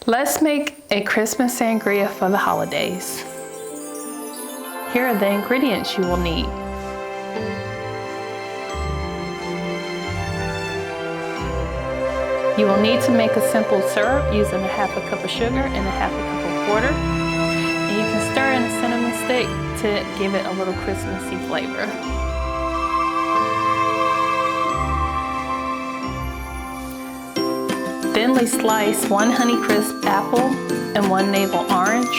Let's make a Christmas sangria for the holidays. Here are the ingredients you will need. You will need to make a simple syrup using a half a cup of sugar and a half a cup of water. And you can stir in a cinnamon stick to give it a little Christmassy flavor. Thinly slice 1 Honeycrisp apple and 1 navel orange.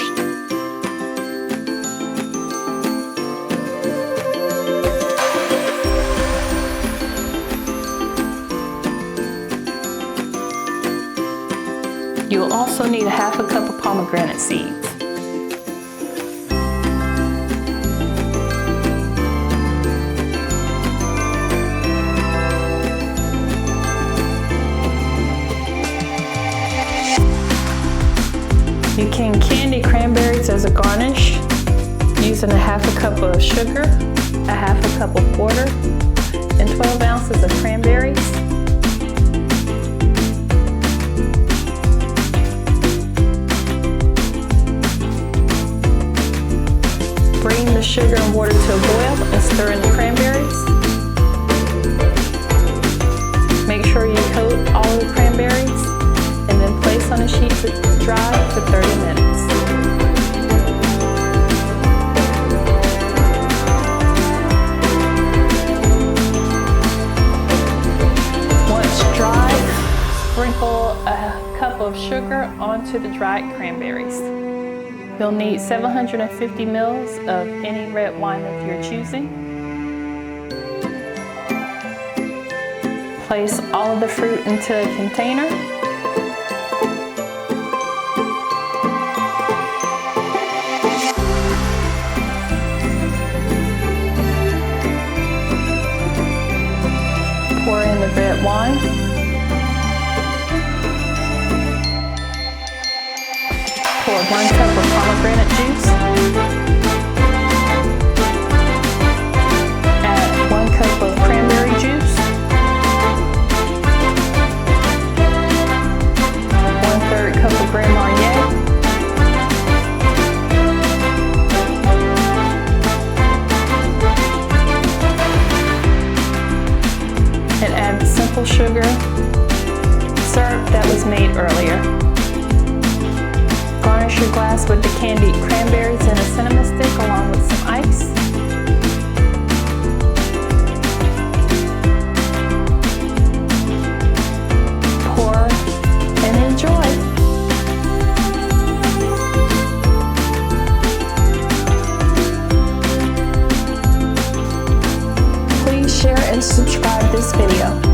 You will also need a half a cup of pomegranate seeds. You can candy cranberries as a garnish using a half a cup of sugar, a half a cup of water, and 12 ounces of cranberries. Bring the sugar and water to a boil and stir in the cranberries. Make sure you coat all of the cranberries and then place on a sheet to dry for 30 minutes. Once dry, sprinkle a cup of sugar onto the dried cranberries. You'll need 750 ml of any red wine of your choosing. Place all of the fruit into a container. Pour in the red wine. Pour 1 cup of pomegranate juice. Add 1 cup of cranberry juice. 1/3 cup of Grand Marnier. And add the simple sugar syrup that was made earlier. Garnish your glass with the candied cranberries and a cinnamon stick along with some ice. Pour and enjoy. Please share and subscribe this video.